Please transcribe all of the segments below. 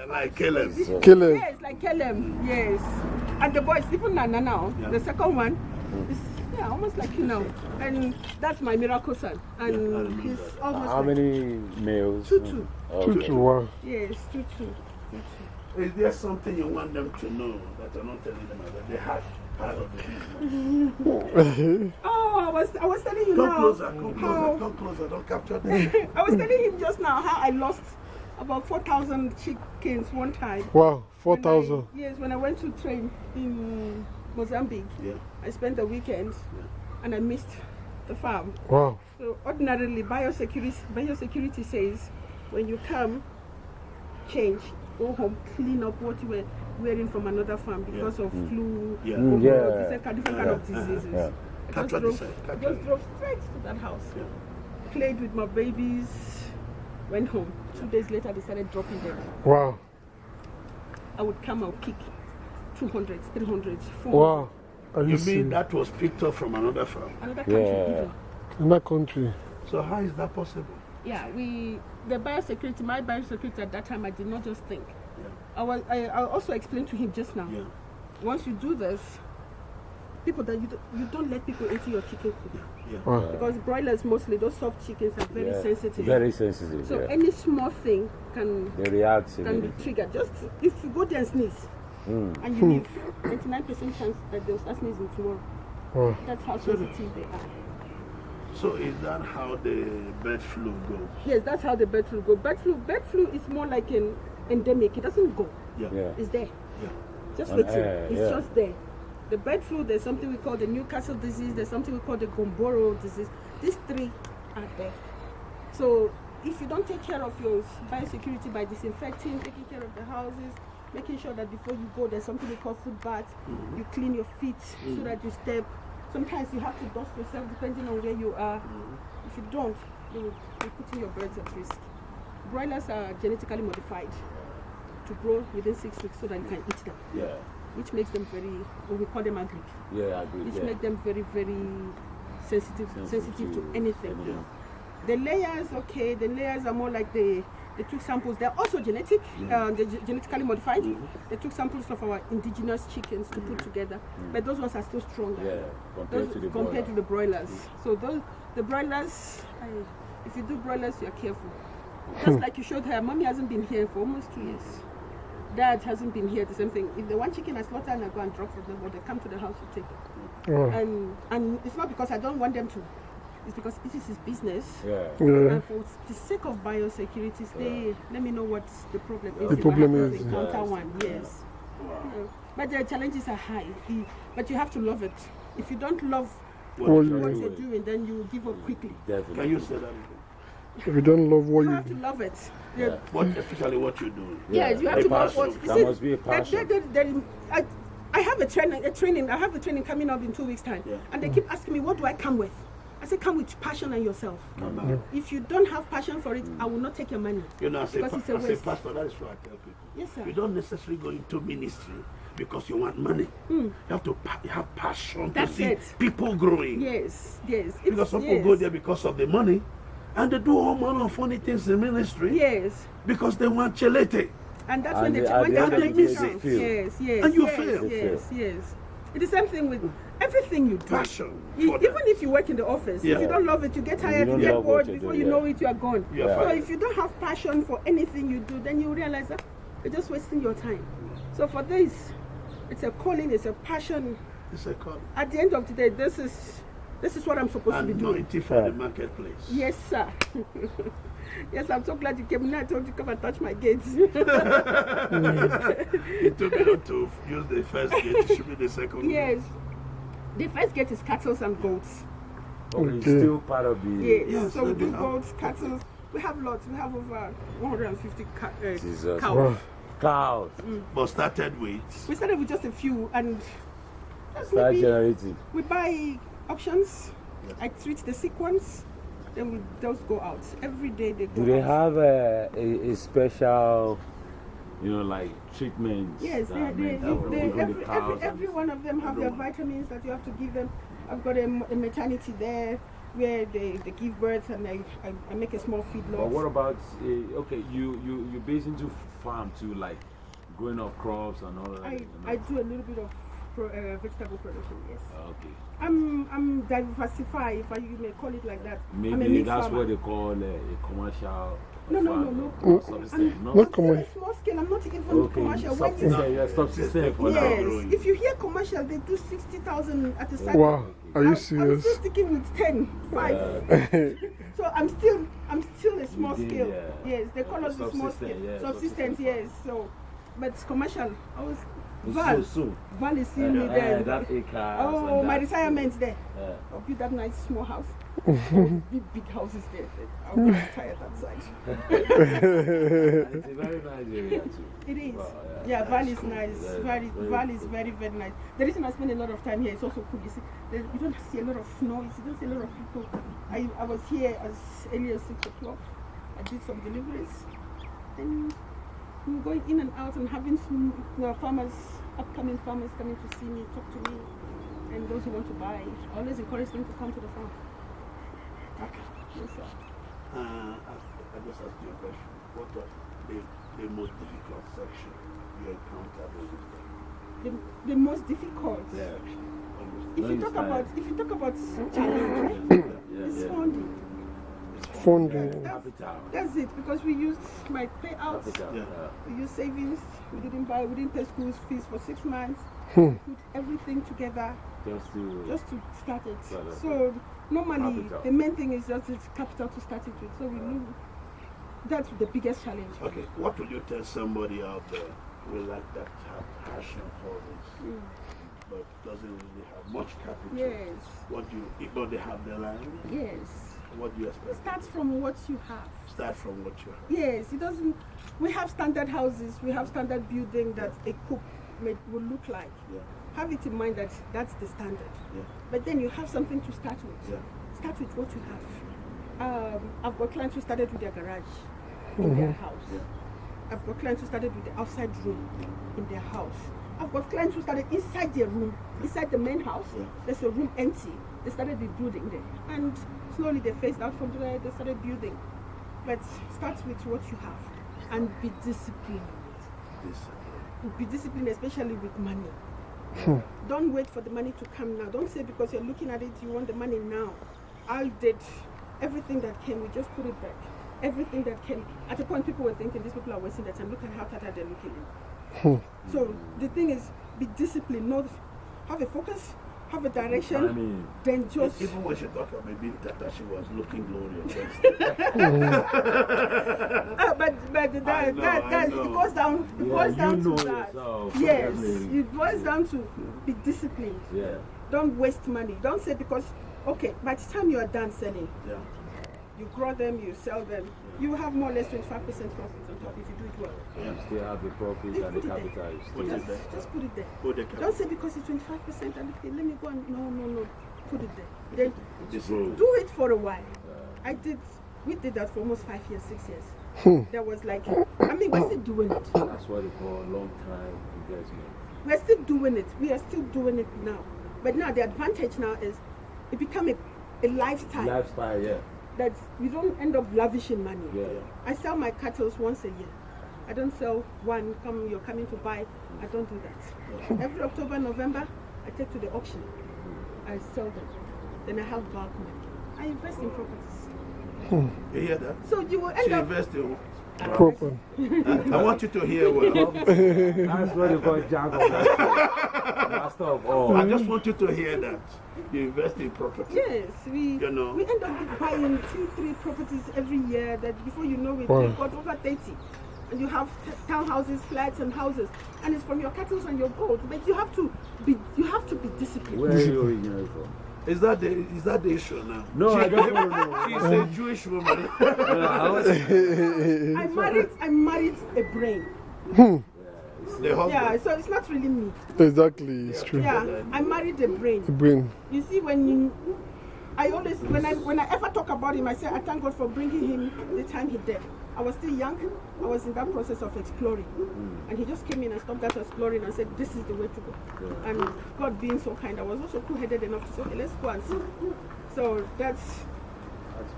Like Caleb. Yes, like Caleb. Yes. And the boys, even Nana now, the second one, is almost like you know. And that's my miracle son. And he's almost. How many males? Two. Two. Wow. Yes, two. Is there something you want them to know that you're not telling them about? They have part of the business. Oh, I was telling you Come now. Come closer, don't capture them. I was telling him just now how I lost about 4,000 chickens one time. Wow, 4,000. Yes, when I went to train in Mozambique, I spent the weekend and I missed the farm. Wow. So ordinarily, biosecurity says when you come, change, go home, clean up what you were wearing from another farm because of flu, different kind of diseases. I just drove straight to that house, played with my babies, went home. 2 days later, they started dropping them. Wow. I would come out, pick 200, 300, 400. Wow. You mean that was picked up from another farm? Another country, even. In that country. So how is that possible? Yeah, my biosecurity at that time, I did not just think. I also explained to him just now. Once you do this, people that you don't let people into your chicken coop. Because broilers mostly, those soft chickens are very sensitive. Very sensitive. So any small thing can be triggered. Just if you go there and sneeze and you leave, 99% chance that they'll start sneezing tomorrow. That's how sensitive they are. So is that how the bird flu goes? Yes, that's how the bird flu goes. Bird flu is more like an endemic. It doesn't go. It's there. Just waiting. It's just there. The bird flu, there's something we call the Newcastle disease, there's something we call the Gomboro disease. These three are there. So if you don't take care of your biosecurity by disinfecting, taking care of the houses, making sure that before you go, there's something we call foot bath, you clean your feet so that you step. Sometimes you have to dust yourself depending on where you are. If you don't, you're putting your birds at risk. Broilers are genetically modified to grow within 6 weeks so that you can eat them. Which makes them we call them agric. Which makes them very, very sensitive to anything. The layers are more like they took samples. They're also genetic, they're genetically modified. They took samples of our indigenous chickens to put together, but those ones are still stronger compared to the broilers. So the broilers, if you do broilers, you're careful. Just like you showed her, mommy hasn't been here for almost 2 years. Dad hasn't been here, the same thing. If the one chicken is slaughtered, I go and drop for them, or they come to the house to take it. And it's not because I don't want them to. It's because it is his business. And for the sake of biosecurity, let me know what the problem is. The problem is encounter one, yes. But the challenges are high. But you have to love it. If you don't love what you're doing, then you will give up quickly. Can you say that again? If you don't love what you have to love it. Especially what you're doing. Yes, you have to love what. That must be a passion. I have a training. I have a training coming up in 2 weeks' time, and they keep asking me, "What do I come with?" I say, "Come with passion and yourself. If you don't have passion for it, I will not take your money." You know, as a pastor, that is what I tell people. Yes, sir. You don't necessarily go into ministry because you want money. You have to have passion to see people growing. Yes. Because some people go there because of the money. And they do all manner of funny things in ministry. Yes. Because they want chelete. And that's when they miss it. Yes. And you fail. Yes. It's the same thing with everything you do. Passion. Even if you work in the office, if you don't love it, you get tired, you get bored, before you know it, you are gone. So if you don't have passion for anything you do, then you realize that you're just wasting your time. So for this, it's a calling, it's a passion. It's a calling. At the end of the day, this is what I'm supposed to be doing. Anointing for the marketplace. Yes, sir. Yes, I'm so glad you came. Now I told you to come and touch my gates. It took me not to use the first gate. It should be the second one. Yes. The first gate is cattle and goats. It's still part of the... Yes, so we do goats, cattle. We have lots. We have over 150 cows. Cows. But started with? We started with just a few, and start generating. We buy auctions. I treat the sick ones. Then those go out. Every day they go out. Do they have a special, like treatment? Yes, every one of them have their vitamins that you have to give them. I've got a maternity there. where they give birth, and I make a small feedlot. But what about, okay, you based into farm too, like growing up crops and all that? I do a little bit of vegetable production, yes. Okay. I'm diversified, if you may call it like that. Maybe that's what they call a commercial. No. Not commercial. Small scale. I'm not even commercial. Subsistence for yes. now. If you hear commercial, they do 60,000 at a site. Wow. Are you I'm serious? still sticking with 5. So I'm still a small scale. Yeah. Yes, they call us the small scale. Yeah, Subsistence, yes. So, but commercial. I was Val is seeing me there. That acre. Oh, my retirement's there. I'll build that nice small house. big houses there. I'll be retired that side. It's a very nice area too. It is. Wow, yeah, Val is nice. Val is very, very nice. The reason I spend a lot of time here is also cool. You see, you don't see a lot of noise, you don't see a lot of people. I was here as early as 6 o'clock. I did some deliveries. Then we were going in and out and having some upcoming farmers coming to see me, talk to me, and those who want to buy. I always encourage them to come to the farm. Okay. Yes, sir. I just asked you a question. What was the most difficult section you encountered with the most difficult? Yeah. If you talk about challenge, it's funding. Funding. That's it, because we used my payouts, we used savings, we didn't pay school fees for 6 months, put everything together just to start it. So normally the main thing is just it's capital to start it with. So we knew that's the biggest challenge. Okay, what would you tell somebody out there who like that have passion for this, but doesn't really have much capital? Yes. But they have the land? Yes. What do you expect? Start from what you have. Start from what you have. Yes, it doesn't. We have standard houses, we have standard building that a cook will look like. Yeah. Have it in mind that that's the standard. Yeah. But then you have something to start with. Yeah. Start with what you have. I've got clients who started with their garage in their house. Yeah. I've got clients who started with the outside room in their house. I've got clients who started inside their room, inside the main house. Yeah. There's a room empty. They started with building there. And slowly they phased out from there, they started building. But start with what you have and be disciplined. Be disciplined, especially with money. Don't wait for the money to come now. Don't say because you're looking at it, you want the money now. I did everything that came, we just put it back. Everything that came. At a point, people were thinking these people are wasting their time. Look at how tattered they're looking. So the thing is, be disciplined. Not have a focus, have a direction. Then just even when she talked about being tattered, she was looking glorious. But it goes down. It boils down to that. Yes, it boils down to be disciplined. Yeah. Don't waste money. Don't say because okay, by the time you are done selling, you grow them, you sell them, you have more or less 25% profit on top if you do it well. You still have the profit and the capital. Just put it there. Don't say because it's 25% and let me go and no. Put it there. Then do it for a while. We did that for almost 5 years, 6 years. There was like, we're still doing it. That's what they call long-time investment. We're still doing it. We are still doing it now. But now the advantage now is it become a lifestyle. Lifestyle, yeah. That you don't end up lavishing money. Yeah. I sell my cattle once a year. I don't sell one, you're coming to buy. I don't do that. Every October, November, I take to the auction. I sell them. Then I have bulk money. I invest in properties. You hear that? So you will end up... invest in proper. I want you to hear well. That's what you call jack of master of all. I just want you to hear that. You invest in property. Yes, we end up buying 2-3 properties every year that before you know it, you've got over 30. And you have townhouses, flats and houses. And it's from your cattle and your goats. But you have to be disciplined. Where are you originally from? Is that the issue now? No, I don't want to know. She's a Jewish woman. I married a brain. Yeah, so it's not really me. Exactly, it's true. Yeah, I married a brain. A brain. You see, when I ever talk about him, I say I thank God for bringing him the time he did. I was still young. I was in that process of exploring. And he just came in and stopped that exploring and said, this is the way to go. And God being so kind, I was also cool-headed enough to say, okay, let's go and see. So that's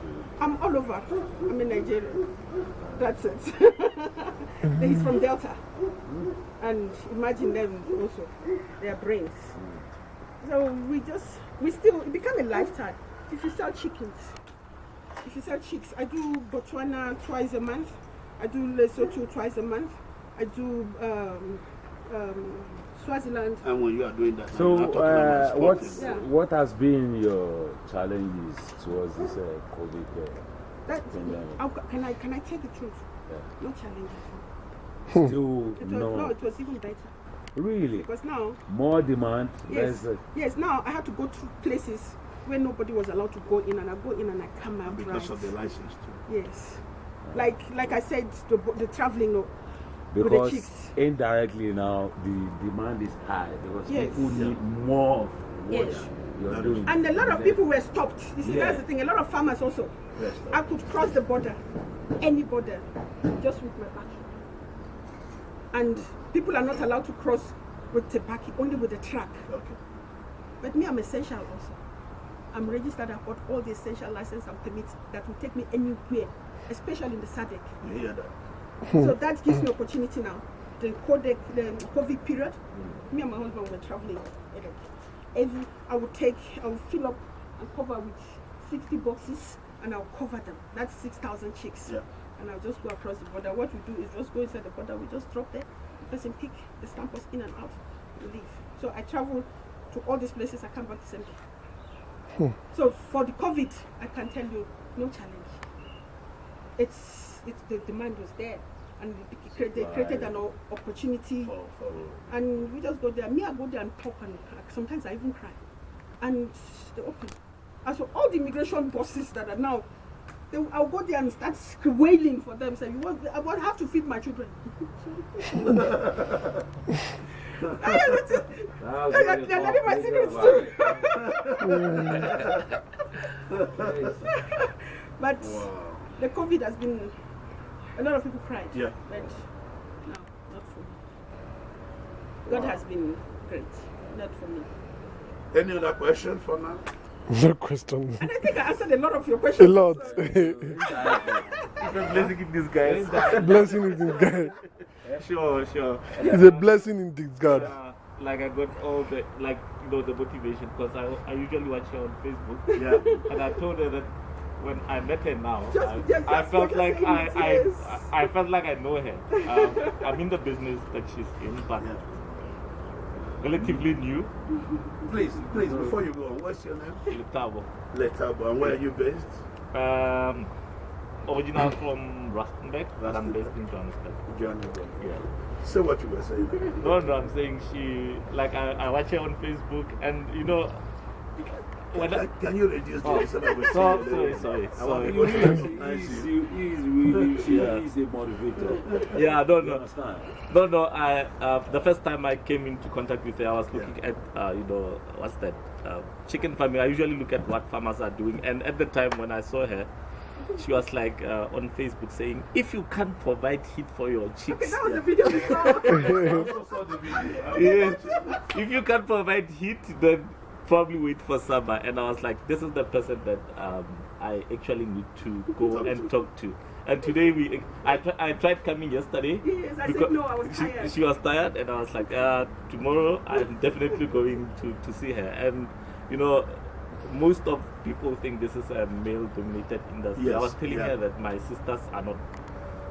good. I'm all over. I'm in Nigeria. That's it. He's from Delta. And imagine them also, their brains. So it became a lifestyle. If you sell chickens, if you sell chicks, I do Botswana twice a month. I do Lesotho twice a month. I do Swaziland. And when you are doing that, so what has been your challenges towards this COVID pandemic? Can I tell the truth? Yeah. No challenges. Still No, it was even better. Really? Because now more demand. Yes. Now I had to go to places where nobody was allowed to go in, and I go in and I come out because of the license too. Yes. Like I said, the traveling. Because indirectly now the demand is high because people need more of what you're doing. And a lot of people were stopped. You see, that's the thing. A lot of farmers also. Yes, I could cross the border, any border, just with my back. And people are not allowed to cross with tobacco, only with a truck. Okay. But me, I'm essential also. I'm registered. I've got all the essential license and permits that will take me anywhere, especially in the SADC. You hear that? So that gives me opportunity now. The COVID period, me and my husband were traveling. I would fill up and cover with 60 boxes and I'll cover them. That's 6,000 chicks. Yeah. And I'll just go across the border. What we do is just go inside the border, we just drop there, the person pick, the stamp us in and out, and leave. So I travel to all these places, I come back the same day. So for the COVID, I can tell you, no challenge. The demand was there, and they created an opportunity, and we just go there. Me, I go there and talk, and sometimes I even cry. And they open. And so all the immigration bosses that are now, I'll go there and start wailing for them, say, I won't have to feed my children. They're letting my secrets too. But the COVID has been, a lot of people cried. Yeah. But no, not for me. God has been great, not for me. Any other question for now? No question. And I think I answered a lot of your questions. A lot. It's a blessing in disguise. Blessing in disguise. Sure. It's a blessing in disguise. Like I got all the, the motivation because I usually watch her on Facebook. Yeah. And I told her that when I met her now, I felt like I felt like I know her. I'm in the business that she's in, but relatively new. Please, before you go on, what's your name? Letabo. Letabo. And where are you based? Original from Rustenburg, but I'm based in Johannesburg. Johannesburg. Yeah. Say what you were saying. No, I'm saying I watch her on Facebook, and you know. Can you reduce the so that we Sorry. He's a motivator. Yeah, no. The first time I came into contact with her, I was looking at, what's that? Chicken farming. I usually look at what farmers are doing. And at the time when I saw her, she was like on Facebook saying, if you can't provide heat for your chicks. That was the video before. I also saw the video. If you can't provide heat, then probably wait for summer. And I was like, this is the person that I actually need to go and talk to. And today I tried coming yesterday. Yes, I said no, I was tired. She was tired, and I was like, tomorrow I'm definitely going to see her. And you know, most of people think this is a male-dominated industry. Yes, I was telling her that my sisters are not.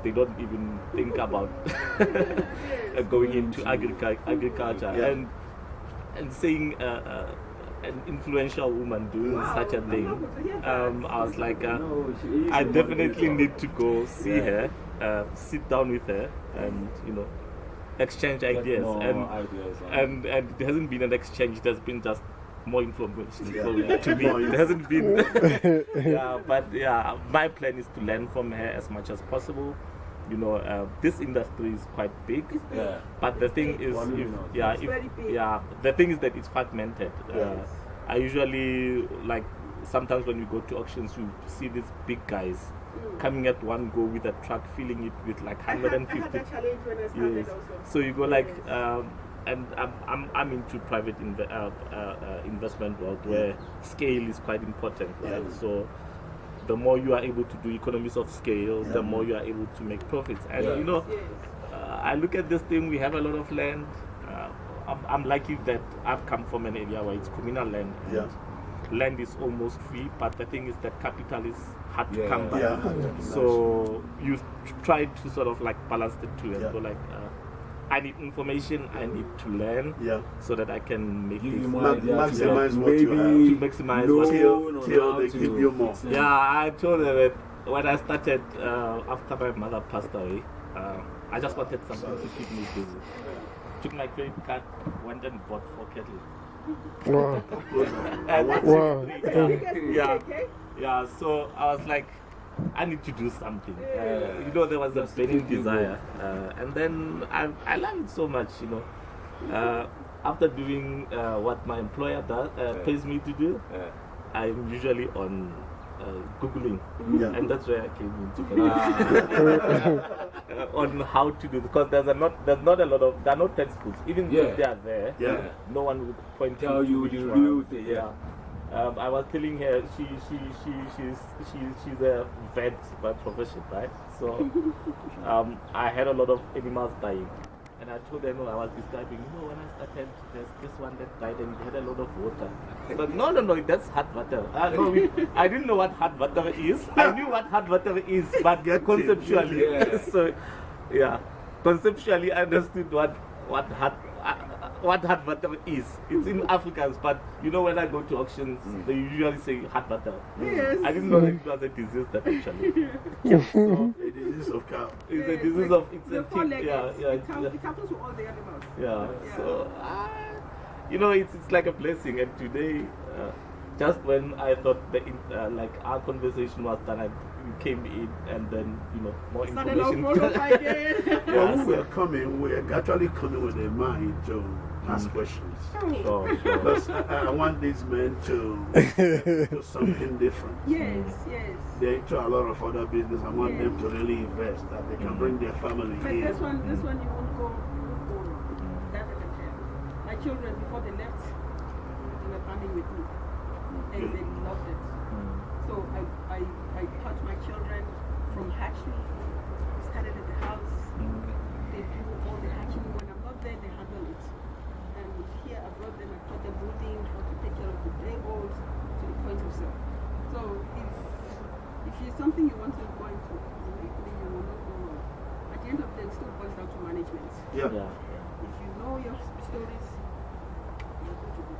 They don't even think about going into agriculture and saying an influential woman doing such a thing. I was like, I definitely need to go see her, sit down with her, and exchange ideas. And it hasn't been an exchange; it has been just more information to me. It hasn't been. My plan is to learn from her as much as possible. This industry is quite big, but the thing is, the thing is that it's fragmented. I usually, sometimes when we go to auctions, you see these big guys coming at one go with a truck, filling it with 150. I had that challenge when I started also. So you go and I'm into private investment world where scale is quite important, right? So the more you are able to do economies of scale, the more you are able to make profits. And you know, I look at this thing. We have a lot of land. I'm lucky that I've come from an area where it's communal land. Land is almost free, but the thing is that capital is hard to come by. So you try to sort of like balance the two and go like, I need information, I need to learn, so that I can make this maximize what you have. To maximize what till they give you more. Yeah, I told them that when I started after my mother passed away, I just wanted something to keep me busy. Took my credit card, went and bought 4 kettles. Wow. Wow. Yeah, so I was like, I need to do something. You know, there was a burning desire. And then I love it so much, you know. After doing what my employer does, pays me to do, I'm usually on Googling. And that's where I came into on how to do, because there's not a lot of, there are no textbooks. Even if they are there, no one would tell you the real thing. I was telling her she's a vet by profession, right? So I had a lot of animals dying, and I told her, no, I was describing, you know, when I started, there's this one that died and it had a lot of water. But no, that's hot water. I didn't know what hot water is. I knew what hot water is, but conceptually, so conceptually I understood what hot water is. It's in Africans, but you know, when I go to auctions, they usually say hot water. I didn't know that it was a disease that actually. So, a disease of cow. It's a disease of, it's a tick. It happens to all the animals. So, you know, it's like a blessing. And today, just when I thought like our conversation was done, I came in, and then, you know, more information. We're actually coming with a mind to ask questions. Sure. Because I want these men to do something different. Yes. They're into a lot of other business. I want them to really invest, that they can bring their family but in. this one you won't go wrong. That's what I tell. My children, before they left, they were farming with me, and they loved it. So I taught my children from hatchery. Started at the house. They do all the hatching. When I'm not there, they handle it. And here I brought them, I taught them brooding, how to take care of the day olds to the point of sale. So if it's something you want to go into, you will not go wrong. At the end of the day, it still boils down to management. If you know your stories, you're good to go.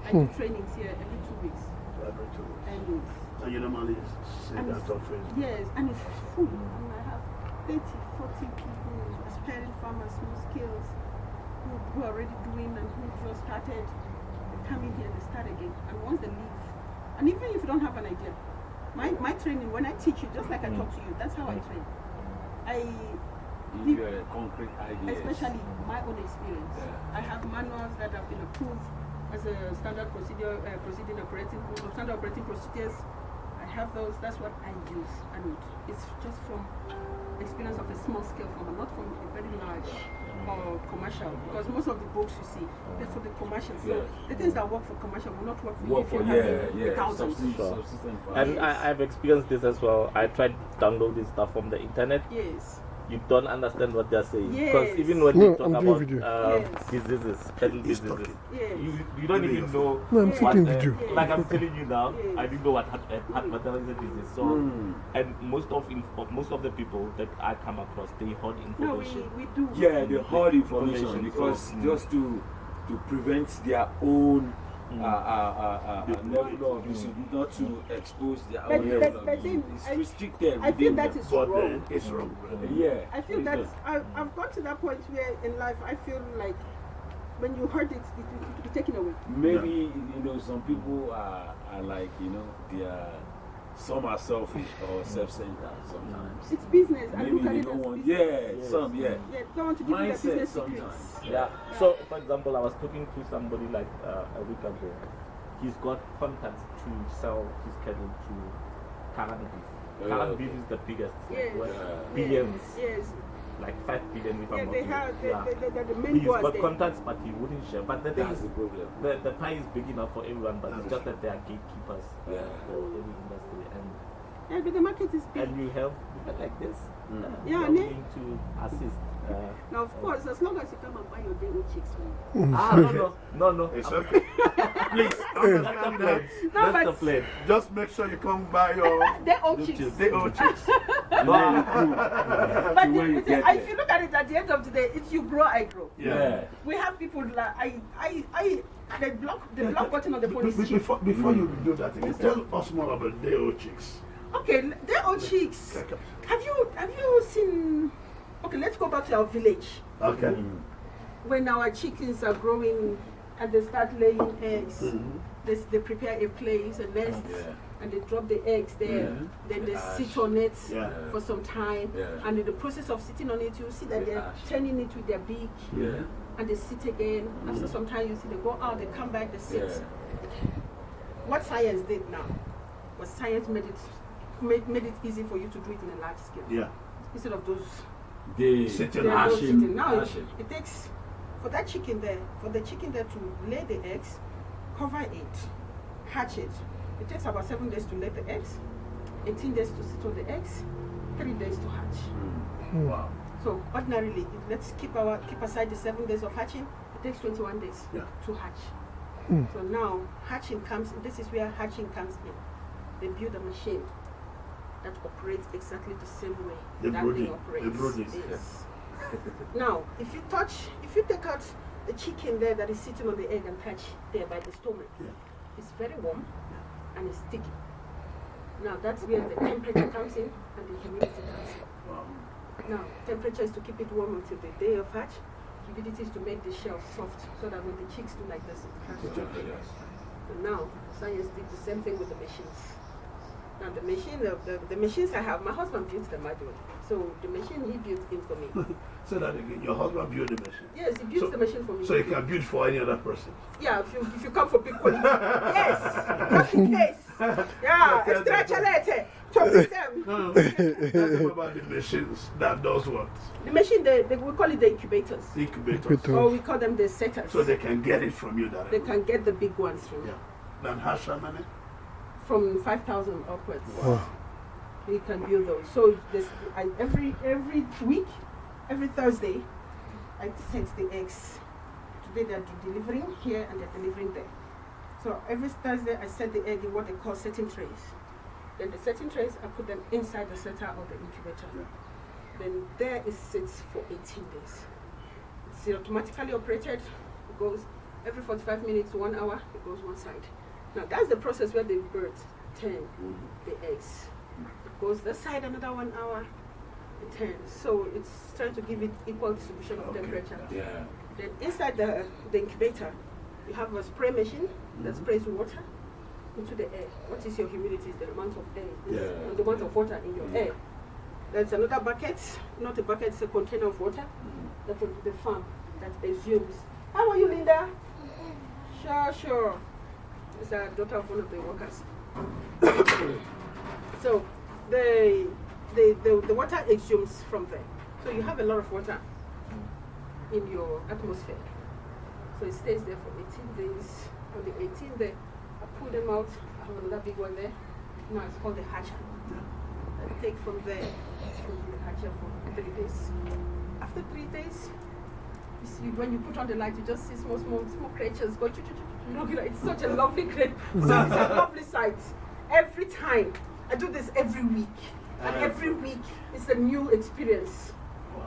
I do trainings here every 2 weeks. And you normally say that often? Yes, and it's full. And I have 30, 40 people, aspiring farmers, small skills, who are already doing and who just started. They come in here, they start again. And once they leave, and even if you don't have an idea, my training, when I teach you, just like I talk to you, that's how I train. Give you a concrete idea. Especially my own experience. I have manuals that have been approved as a standard procedure, standard operating procedures. I have those. That's what I use, and it's just from experience of a small scale farmer, not from a very large or commercial. Because most of the books you see, they're for the commercial. So the things that work for commercial will not work for you if you have thousands. And I've experienced this as well. I tried downloading stuff from the internet. You don't understand what they're saying. Because even when you talk about diseases, cattle diseases, you don't even know what, like I'm telling you now, I didn't know what water is a disease. So, and most of the people that I come across, they hoard information. We do. Yeah, they hoard information because just to prevent their own level of use, not to expose their own level of use. It's restricted. I feel that is wrong. It's wrong. I feel that I've got to that point where in life I feel like when you hurt it, it will be taken away. Maybe, you know, some people are like, you know, some are selfish or self-centered sometimes. It's business. Maybe they don't want, some don't want to give you the business secrets. So, for example, I was talking to somebody like a week ago. He's got contacts to sell his cattle to Karan beef. Karan beef is the biggest. Billions. like 5 billion if I'm Yeah, not they wrong. have the main He's boss got there. contacts, but he wouldn't share. But the thing That's is, the problem. the pie is big enough for everyone, but it's just that they are gatekeepers for every industry. Yeah, but the market is big. And you have people like this Yeah, who are willing to assist. Now, of course, as long as you come and buy your day-old chicks from No. It's okay. Please, understand that. That's the plan. Just make sure you come buy your day-old chicks. day-old chicks. But if you look at it at the end of the day, it's you grow, I grow. Yeah. We have people like the block button on the phone is cheap. Before you do that, tell us more about day-old chicks. Okay, day-old chicks. Have you seen? Okay, let's go back to our village. Okay. When our chickens are growing and they start laying eggs, they prepare a place, a nest, and they drop the eggs there. Then they sit on it for some time. And in the process of sitting on it, you see that they're turning it with their beak. And they sit again. After some time, you see they go out, they come back, they sit. What science did now was science made it easy for you to do it in a large scale. Yeah. Instead of those sitting now it takes for the chicken there to lay the eggs, cover it, hatch it. It takes about 7 days to lay the eggs, 18 days to sit on the eggs, 3 days to hatch. Wow. So ordinarily, let's keep aside the 7 days of hatching. It takes 21 days to hatch. So now hatching comes. This is where hatching comes in. They build a machine that operates exactly the same way that thing operates. Yes. Now, if you take out the chicken there that is sitting on the egg and hatch there by the stomach, it's very warm and it's sticky. Now, that's where the temperature comes in and the humidity comes in. Now, temperature is to keep it warm until the day of hatch. Humidity is to make the shell soft so that when the chicks do like this, it cracks off. And now, science did the same thing with the machines. Now the machines I have, my husband built them, I do. So the machine he built in for me. So that again, your husband built the machine? Yes, he built the machine for me. So you can build for any other person? Yeah, if you come for big quality. Yes, just in case. Yeah, extra chalete. Talk with them. Tell them about the machines that does what? The machine, we call it the incubators. Incubators. Or we call them the setters. So they can get it from you directly? They can get the big ones from you. Then hash how many? From 5,000 upwards. Wow. We can build those. So every week, every Thursday, I set the eggs. Today they're delivering here and they're delivering there. So every Thursday I set the egg in what they call setting trays. Then the setting trays, I put them inside the setter or the incubator. Then there it sits for 18 days. It's automatically operated. It goes every 45 minutes to 1 hour, it goes one side. Now that's the process where the birds turn the eggs. It goes this side another 1 hour, it turns. So it's trying to give it equal distribution of temperature. Then inside the incubator, you have a spray machine that sprays water into the air. What is your humidity? Is the amount of air, the amount of water in your air. There's another bucket, not a bucket, it's a container of water that will be the farm that assumes. How are you, Linda? Sure. It's a daughter of one of the workers. So the water exhumes from there. So you have a lot of water in your atmosphere. So it stays there for 18 days. On the 18th day, I pull them out. I have another big one there. Now it's called the hatcher. I take from there to the hatcher for 3 days. After 3 days, you see, when you put on the light, you just see small creatures go. It's such a lovely crate. So it's a lovely sight. Every time I do this every week, and every week it's a new experience.